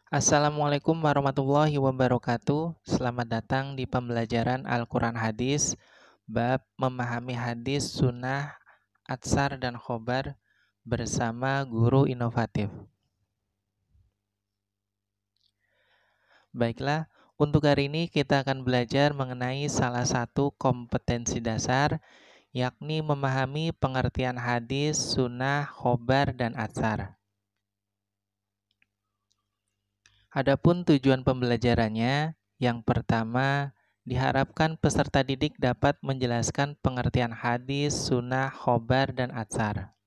Assalamualaikum warahmatullahi wabarakatuh. Selamat datang di pembelajaran Al-Quran Hadis, bab memahami hadis, sunnah, atsar, dan khobar bersama guru inovatif. Baiklah, untuk hari ini kita akan belajar mengenai salah satu kompetensi dasar, yakni memahami pengertian hadis, sunnah, khobar, dan atsar. Adapun tujuan pembelajarannya, yang pertama, diharapkan peserta didik dapat menjelaskan pengertian hadis, sunnah, khobar, dan atsar.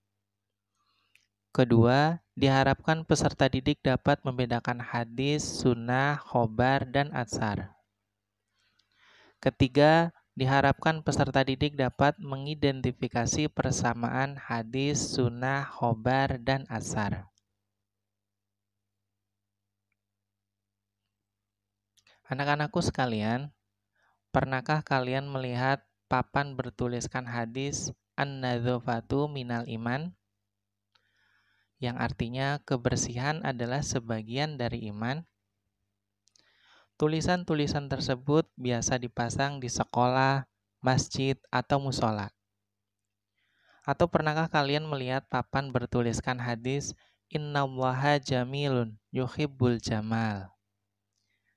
Kedua, diharapkan peserta didik dapat membedakan hadis, sunnah, khobar, dan atsar. Ketiga, diharapkan peserta didik dapat mengidentifikasi persamaan hadis, sunnah, khobar, dan atsar. Anak-anakku sekalian, pernahkah kalian melihat papan bertuliskan hadis an-nadzafatu minal iman? Yang artinya kebersihan adalah sebagian dari iman. Tulisan-tulisan tersebut biasa dipasang di sekolah, masjid, atau musola. Atau pernahkah kalian melihat papan bertuliskan hadis innallaha jamilun yuhibbul jamal?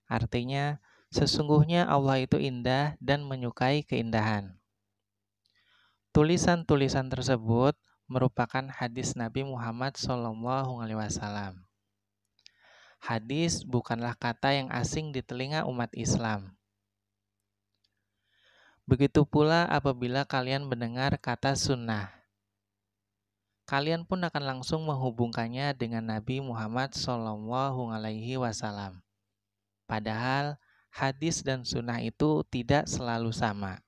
Artinya, sesungguhnya Allah itu indah dan menyukai keindahan. Tulisan-tulisan tersebut merupakan hadis Nabi Muhammad SAW. Hadis bukanlah kata yang asing di telinga umat Islam. Begitu pula apabila kalian mendengar kata sunnah. Kalian pun akan langsung menghubungkannya dengan Nabi Muhammad SAW. Padahal hadis dan sunnah itu tidak selalu sama.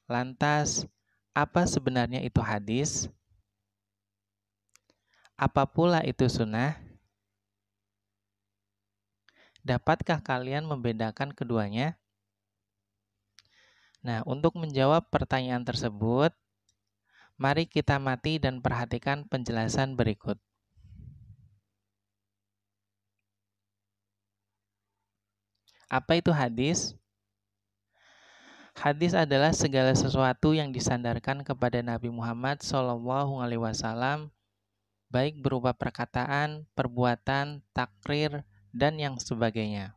Lantas, apa sebenarnya itu hadis? Apa pula itu sunnah? Dapatkah kalian membedakan keduanya? Nah, untuk menjawab pertanyaan tersebut, mari kita amati dan perhatikan penjelasan berikut. Apa itu hadis? Hadis adalah segala sesuatu yang disandarkan kepada Nabi Muhammad SAW, baik berupa perkataan, perbuatan, takrir, dan yang sebagainya.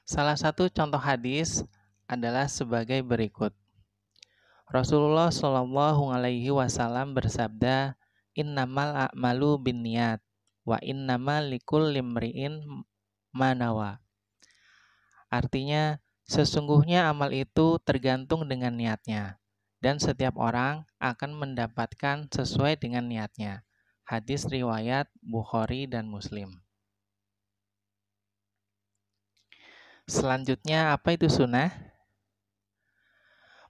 Salah satu contoh hadis adalah sebagai berikut. Rasulullah SAW bersabda, "Innamal a'malu binniyat, wa innamal likulli imri'in ma nawa." Artinya, sesungguhnya amal itu tergantung dengan niatnya, dan setiap orang akan mendapatkan sesuai dengan niatnya. Hadis riwayat Bukhari dan Muslim. Selanjutnya, apa itu sunnah?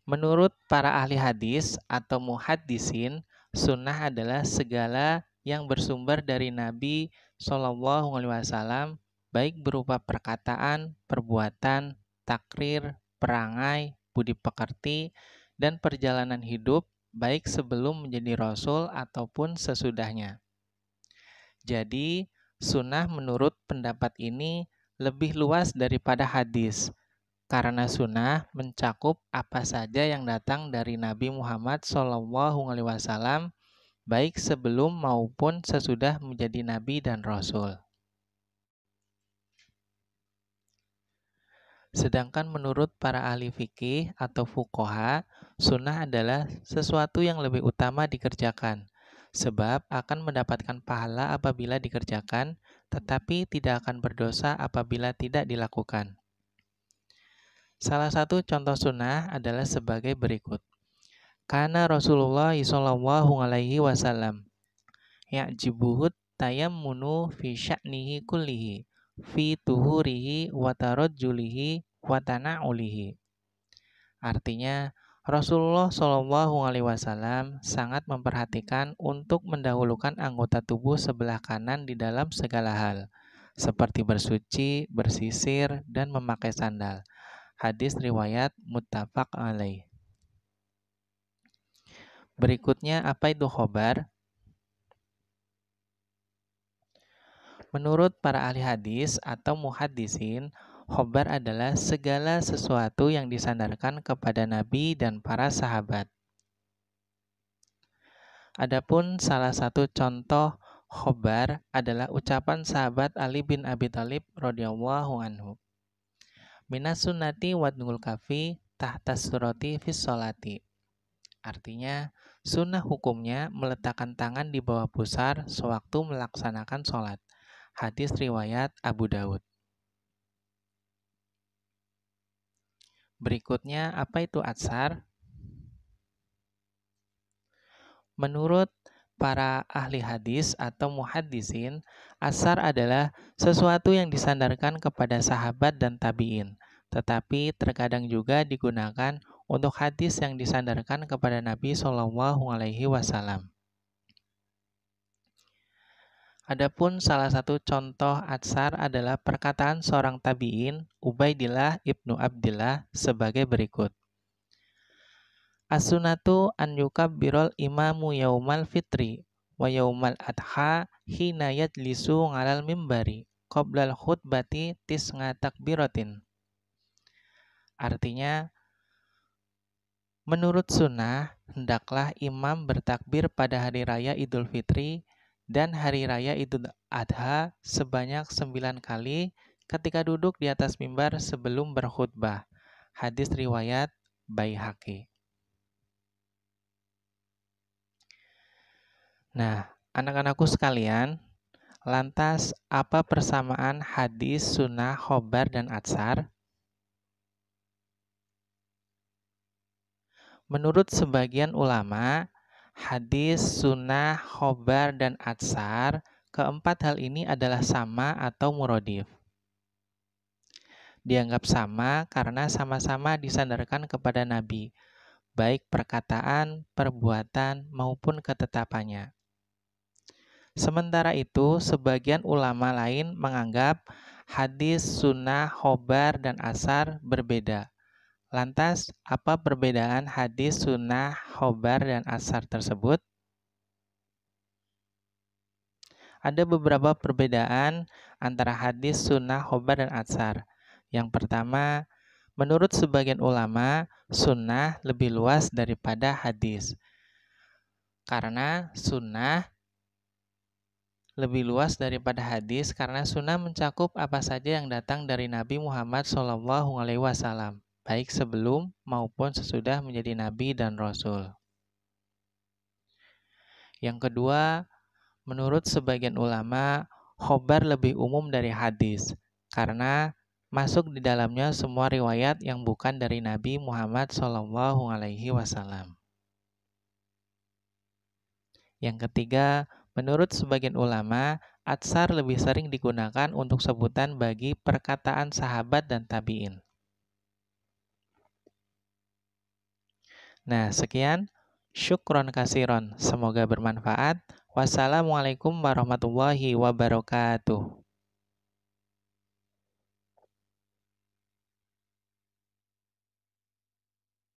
Menurut para ahli hadis atau muhaddisin, sunnah adalah segala yang bersumber dari Nabi SAW, baik berupa perkataan, perbuatan, takrir, perangai, budi pekerti, dan perjalanan hidup, baik sebelum menjadi rasul ataupun sesudahnya. Jadi, sunnah menurut pendapat ini lebih luas daripada hadis, karena sunnah mencakup apa saja yang datang dari Nabi Muhammad SAW, baik sebelum maupun sesudah menjadi Nabi dan Rasul. Sedangkan menurut para ahli fikih atau fuqaha, sunnah adalah sesuatu yang lebih utama dikerjakan, sebab akan mendapatkan pahala apabila dikerjakan, tetapi tidak akan berdosa apabila tidak dilakukan. Salah satu contoh sunnah adalah sebagai berikut. Kana Rasulullah SAW ya'jibuhut tayammunu fi sya'nihi kullihi fi tuhurihi wa tarajjulihi wa tana'ulihi. Artinya, Rasulullah SAW sangat memperhatikan untuk mendahulukan anggota tubuh sebelah kanan di dalam segala hal, seperti bersuci, bersisir, dan memakai sandal. Hadis riwayat muttafaq alaih. Berikutnya, apa itu khobar? Menurut para ahli hadis atau muhaddisin, khobar adalah segala sesuatu yang disandarkan kepada Nabi dan para sahabat. Adapun salah satu contoh khobar adalah ucapan sahabat Ali bin Abi Thalib radhiyallahu anhu. Minas sunnati wadnul kafi tahta surati fis sholati. Artinya, sunnah hukumnya meletakkan tangan di bawah pusar sewaktu melaksanakan sholat. Hadis riwayat Abu Daud. Berikutnya, apa itu atsar? Menurut para ahli hadis atau muhaddisin, atsar adalah sesuatu yang disandarkan kepada sahabat dan tabi'in, tetapi terkadang juga digunakan untuk hadis yang disandarkan kepada Nabi Shallallahu Alaihi Wasallam. Adapun salah satu contoh atsar adalah perkataan seorang tabi'in, Ubaidillah ibnu Abdillah, sebagai berikut. As-sunatu an yukabbirul imamu yaumal fitri wa yaumal adha hina yajlisu ngalal mimbari qoblal khutbati tisnga takbiratin. Artinya, menurut sunnah, hendaklah imam bertakbir pada hari raya Idul Fitri dan hari raya Idul Adha sebanyak 9 kali ketika duduk di atas mimbar sebelum berkhutbah. Hadis riwayat Baihaqi. Nah, anak-anakku sekalian, lantas apa persamaan hadis, sunnah, khobar, dan atsar? Menurut sebagian ulama, hadis, sunnah, khobar, dan atsar, keempat hal ini adalah sama atau murodif. Dianggap sama karena sama-sama disandarkan kepada Nabi, baik perkataan, perbuatan, maupun ketetapannya. Sementara itu, sebagian ulama lain menganggap hadis, sunnah, khobar, dan atsar berbeda. Lantas, apa perbedaan hadis, sunnah, khobar, dan atsar tersebut? Ada beberapa perbedaan antara hadis, sunnah, khobar, dan atsar. Yang pertama, menurut sebagian ulama, sunnah lebih luas daripada hadis. Karena sunnah lebih luas daripada hadis, karena sunnah mencakup apa saja yang datang dari Nabi Muhammad SAW, baik sebelum maupun sesudah menjadi Nabi dan Rasul. Yang kedua, menurut sebagian ulama, khobar lebih umum dari hadis, karena masuk di dalamnya semua riwayat yang bukan dari Nabi Muhammad SAW. Yang ketiga, menurut sebagian ulama, atsar lebih sering digunakan untuk sebutan bagi perkataan sahabat dan tabi'in. Nah, sekian. Syukron kasiron. Semoga bermanfaat. Wassalamualaikum warahmatullahi wabarakatuh.